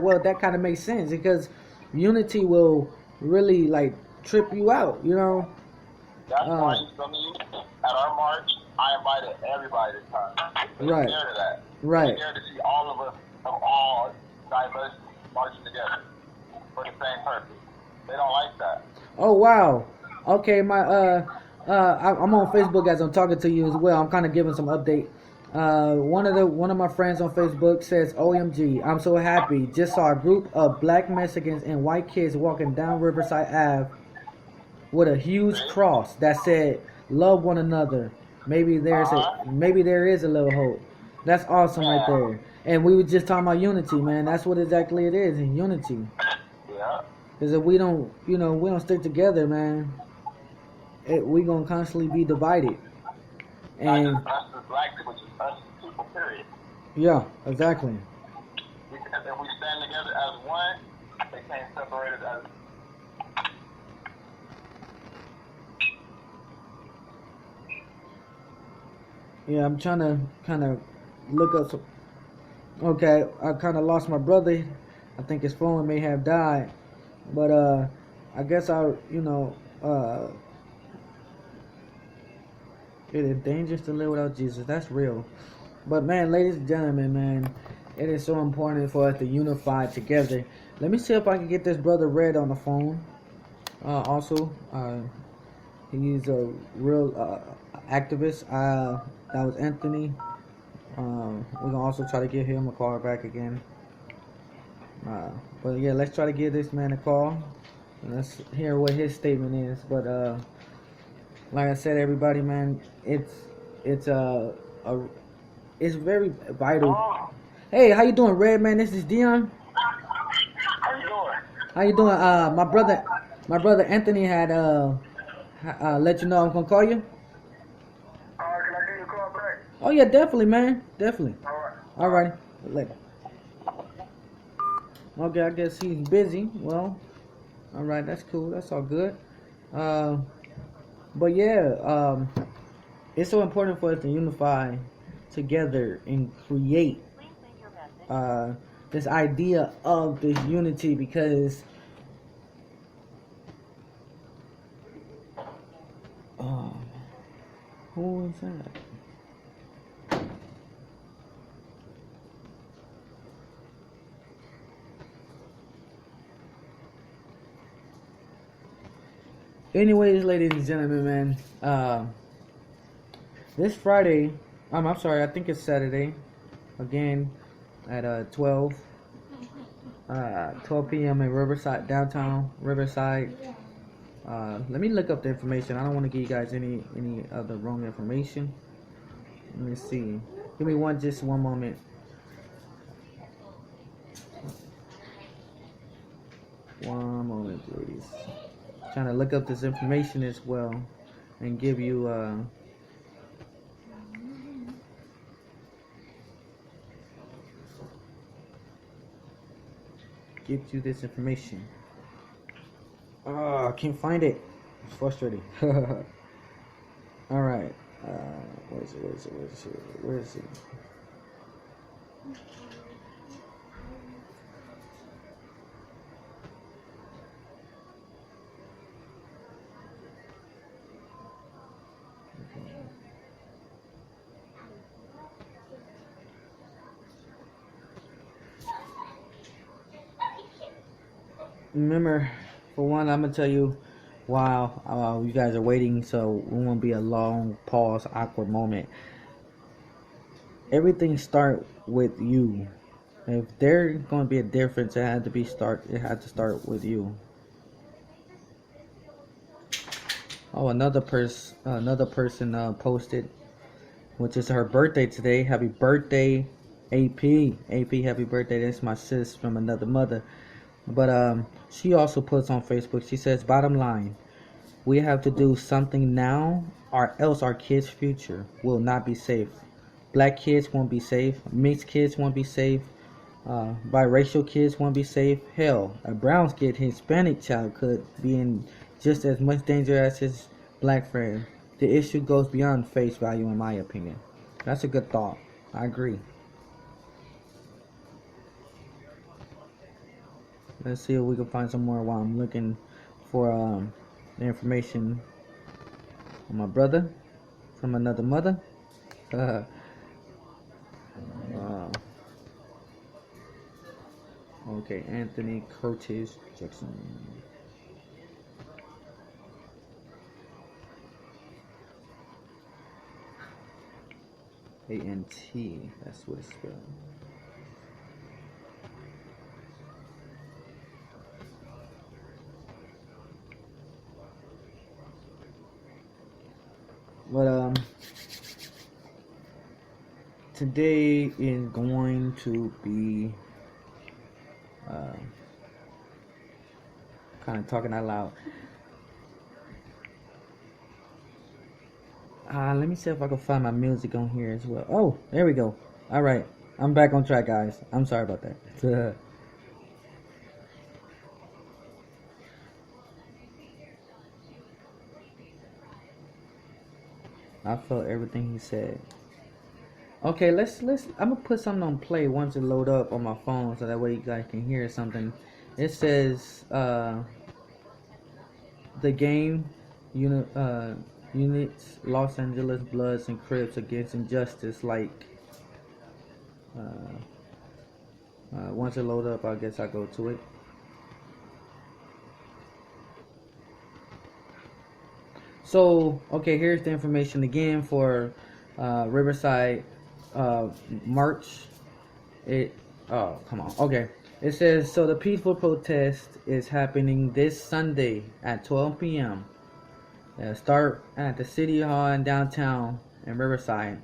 well, that kind of makes sense because unity will really like trip you out, you know. That's why for me, at our march, I invited everybody this time. They Right, scared of that. They right. scared to see all of us of all diversity marching together for the same purpose. They don't like that. Oh wow. Okay, I'm on Facebook as I'm talking to you as well. I'm kind of giving some update. One of my friends on Facebook says, "OMG, I'm so happy. Just saw a group of black Mexicans and white kids walking down Riverside Ave with a huge See? cross that said, 'Love one another.' Uh-huh. Maybe there is a little hope." That's awesome right Man. there. And we were just talking about unity, man. That's what exactly it is, in unity. Yeah. Because if we don't, we don't stick together, man, we gonna constantly be divided. Not just And us as black people, just us as people, period. yeah, exactly. Because if we stand together as one, they can't separate us as Yeah, I'm trying to kind of look up some. Okay, I kind of lost my brother. I think his phone may have died, but I guess it is dangerous to live without Jesus. That's real. But man, ladies and gentlemen, man, it is so important for us to unify together. Let me see if I can get this brother Red on the phone. Also, he's a real activist. That was Anthony. We're gonna also try to give him a call back again. But yeah, let's try to give this man a call. And let's hear what his statement is. But like I said, everybody, man, it's a it's very vital. oh, Hey, how you doing, Red man? This is Dion. how you doing? How you doing? My brother Anthony had let you know I'm gonna call you. Can I give you a call back? Oh yeah, definitely, man, definitely. Alright. All right, later. Okay, I guess he's busy. Well, all right, that's cool. That's all good. Uh, but yeah, it's so important for us to unify together and create uh, this idea of this unity because uh, who is that? Anyways, ladies and gentlemen, man, this Friday, I'm sorry, I think it's Saturday, again at 12 p.m. in Riverside, downtown Riverside. Let me look up the information. I don't want to give you guys any of the wrong information. Let me see. Give me just one moment. One moment, please. Trying to look up this information as well, and give you this information. I can't find it. It's frustrating. All right. Where is it? Where is it? Remember, for one, I'm gonna tell you, while you guys are waiting, so it won't be a long pause, awkward moment. Everything start with you. If there's gonna be a difference, it had to start with you. Oh, another person posted, which is her birthday today. Happy birthday, AP. AP, happy birthday. That's my sis from another mother. But she also puts on Facebook. She says, "Bottom line, we have to do something now, or else our kids' future will not be safe. Black kids won't be safe. Mixed kids won't be safe. Biracial kids won't be safe. Hell, a brown kid, Hispanic child could be in just as much danger as his black friend. The issue goes beyond face value, in my opinion." That's a good thought. I agree. Let's see if we can find some more while I'm looking for the information on my brother from another mother. Uh, okay, Anthony Curtis Jackson. A-N-T, that's what it's spelled. But today is going to be kind of talking out loud. Let me see if I can find my music on here as well. Oh, there we go. All right, I'm back on track, guys. I'm sorry about that. I felt everything he said. Okay, let's. I'm gonna put something on play once it load up on my phone, so that way you guys can hear something. It says the game units Los Angeles Bloods and Crips against injustice. Like once it load up, I guess I go to it. So, okay, here's the information again for Riverside March. Oh, come on. Okay. It says, so the peaceful protest is happening this Sunday at 12 p.m. Start at the City Hall in downtown in Riverside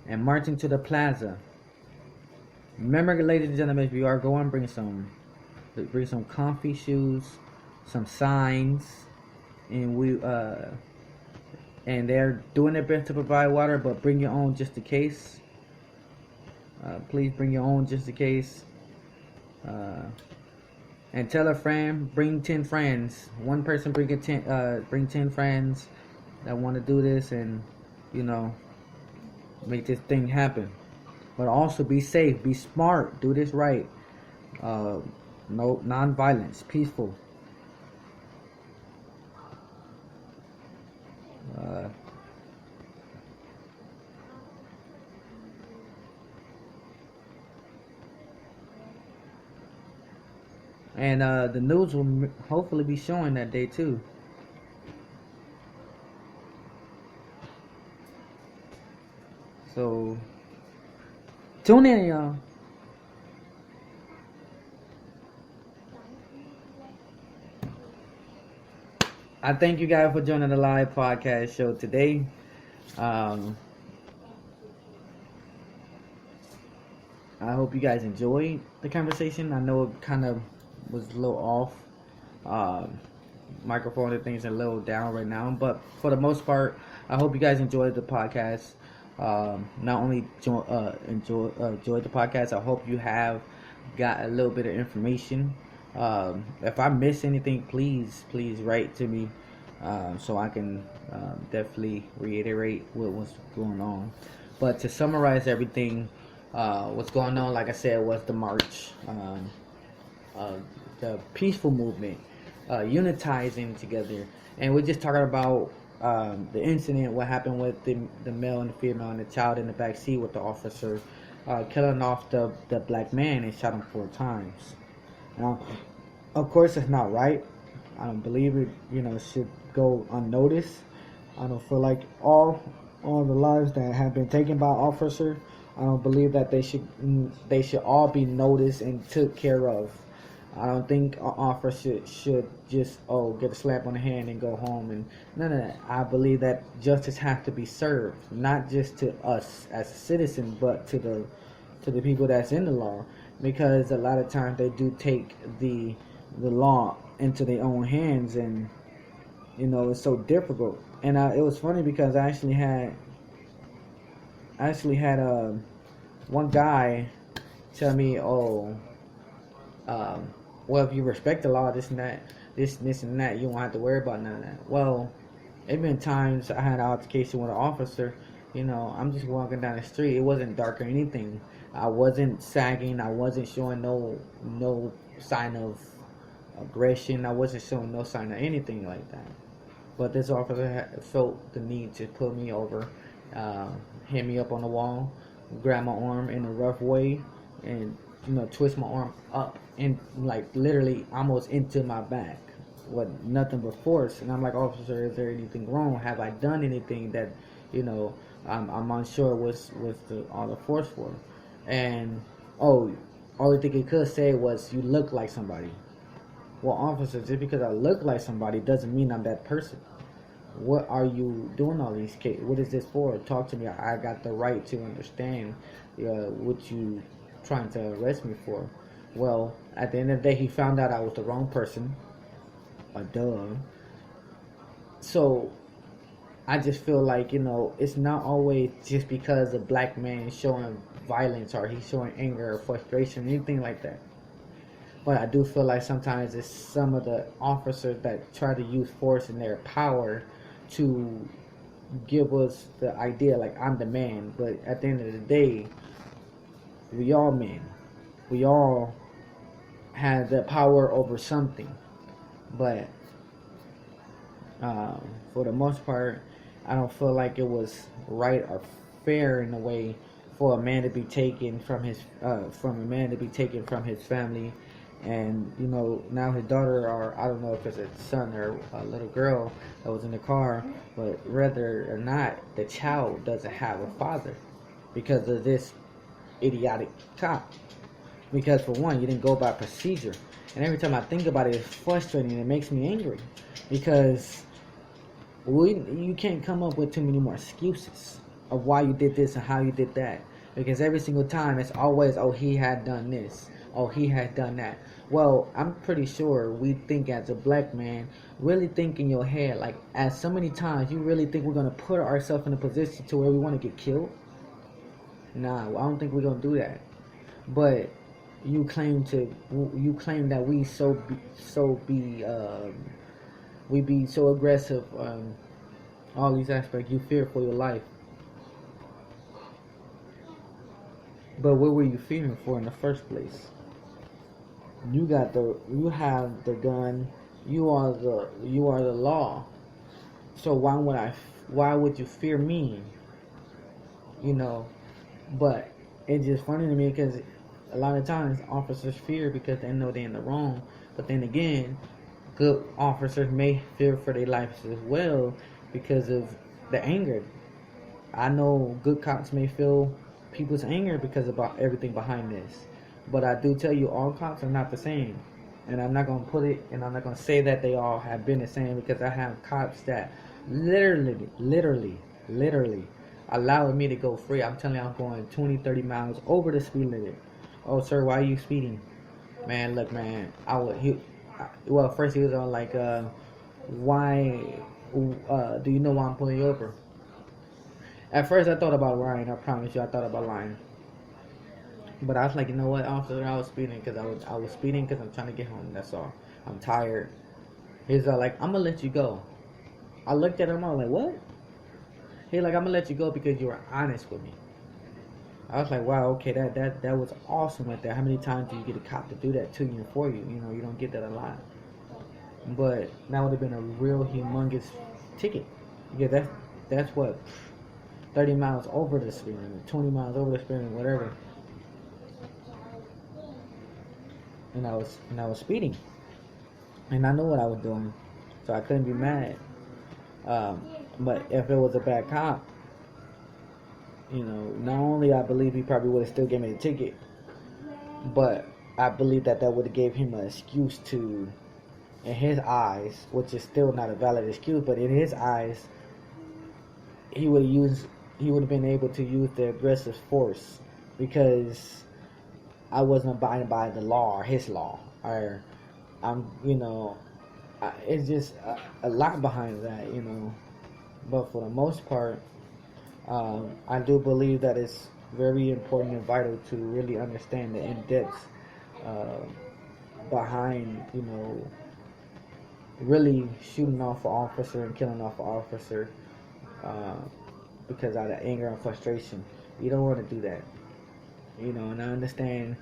and marching to the plaza. Remember, ladies and gentlemen, if you are going, bring some comfy shoes, some signs, and and they're doing their best to provide water, but bring your own just in case. Please bring your own just in case. And tell a friend, bring 10 friends. One person bring 10 friends that want to do this, and make this thing happen. But also be safe, be smart, do this right. No non-violence, peaceful. And the news will hopefully be showing that day too. So tune in, y'all. I thank you guys for joining the live podcast show today. I hope you guys enjoyed the conversation. I know it kind of was a little off. Microphone and things are a little down right now, but for the most part, I hope you guys enjoyed the podcast. Not only enjoyed the podcast, I hope you have got a little bit of information. If I miss anything, please write to me so I can definitely reiterate what was going on. But to summarize everything, what's going on, like I said, was the march, the peaceful movement, unitizing together, and we're just talking about the incident, what happened with the male and the female and the child in the back seat with the officer killing off the black man and shot him 4 times. Now, of course, it's not right. I don't believe it. Should go unnoticed. I don't feel like all the lives that have been taken by officer. I don't believe that they should all be noticed and took care of. I don't think an officer should just get a slap on the hand and go home, and none of that. I believe that justice has to be served, not just to us as citizens, but to the people that's in the law, because a lot of times they do take the law into their own hands, and it's so difficult. And it was funny because I actually had one guy tell me, well, if you respect the law, this and that, this and that, you won't have to worry about none of that. Well, it been times I had an altercation with an officer. I'm just walking down the street. It wasn't dark or anything. I wasn't sagging. I wasn't showing no sign of aggression. I wasn't showing no sign of anything like that. But this officer felt the need to pull me over, uh, hit me up on the wall, grab my arm in a rough way, and twist my arm up and like literally almost into my back with nothing but force. And I'm like, officer, is there anything wrong? Have I done anything that you know I'm unsure was all the force for? And oh, only thing he could say was, you look like somebody. Well, officer, just because I look like somebody doesn't mean I'm that person. What are you doing all these cases? What is this for? Talk to me. I got the right to understand what you trying to arrest me for. Well, at the end of the day, he found out I was the wrong person. A duh. So I just feel like, it's not always just because a black man is showing violence or he's showing anger or frustration, anything like that. But I do feel like sometimes it's some of the officers that try to use force and their power to give us the idea like I'm the man. But at the end of the day, we all men. We all have the power over something. But for the most part, I don't feel like it was right or fair in a way for a man to be taken from his family. And now his daughter, or I don't know if it's a son or a little girl that was in the car, but whether or not the child doesn't have a father because of this idiotic cop. Because for one, you didn't go by procedure, and every time I think about it, it's frustrating and it makes me angry because you can't come up with too many more excuses of why you did this and how you did that. Because every single time it's always, oh, he had done this, oh, he had done that. Well, I'm pretty sure we think as a black man, really think in your head, like, as so many times, you really think we're going to put ourselves in a position to where we want to get killed? Nah, I don't think we're going to do that. But you claim that we be so aggressive on all these aspects. You fear for your life. But what were you fearing for in the first place? You have the gun. You are the law. So why would you fear me? But it's just funny to me because a lot of times officers fear because they know they're in the wrong. But then again, good officers may fear for their lives as well because of the anger. I know good cops may feel people's anger because about everything behind this. But I do tell you, all cops are not the same. And I'm not going to say that they all have been the same, because I have cops that literally allowed me to go free. I'm telling you, I'm going 20, 30 miles over the speed limit. Oh, sir, why are you speeding? Man, look, man, first he was on like, why, do you know why I'm pulling you over? At first I thought about lying, I promise you, I thought about lying. But I was like, you know what, officer, I was speeding because I was speeding because I'm trying to get home, that's all. I'm tired. He's like, I'm going to let you go. I looked at him, I was like, what? He's like, I'm going to let you go because you were honest with me. I was like, wow, okay, that was awesome right there. How many times do you get a cop to do that to you and for you? You don't get that a lot. But that would have been a real humongous ticket. Yeah, that's what, 30 miles over the speed limit, 20 miles over the speed limit, whatever. And I was speeding, and I knew what I was doing, so I couldn't be mad. But if it was a bad cop, not only I believe he probably would have still gave me the ticket, but I believe that would have gave him an excuse to, in his eyes, which is still not a valid excuse, but in his eyes, he would have been able to use the aggressive force because I wasn't abiding by the law or his law, or it's just a lot behind that, But for the most part, I do believe that it's very important and vital to really understand the in-depth behind, really shooting off an officer and killing off an officer because out of anger and frustration. You don't want to do that. And I understand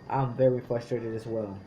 I'm very frustrated as well.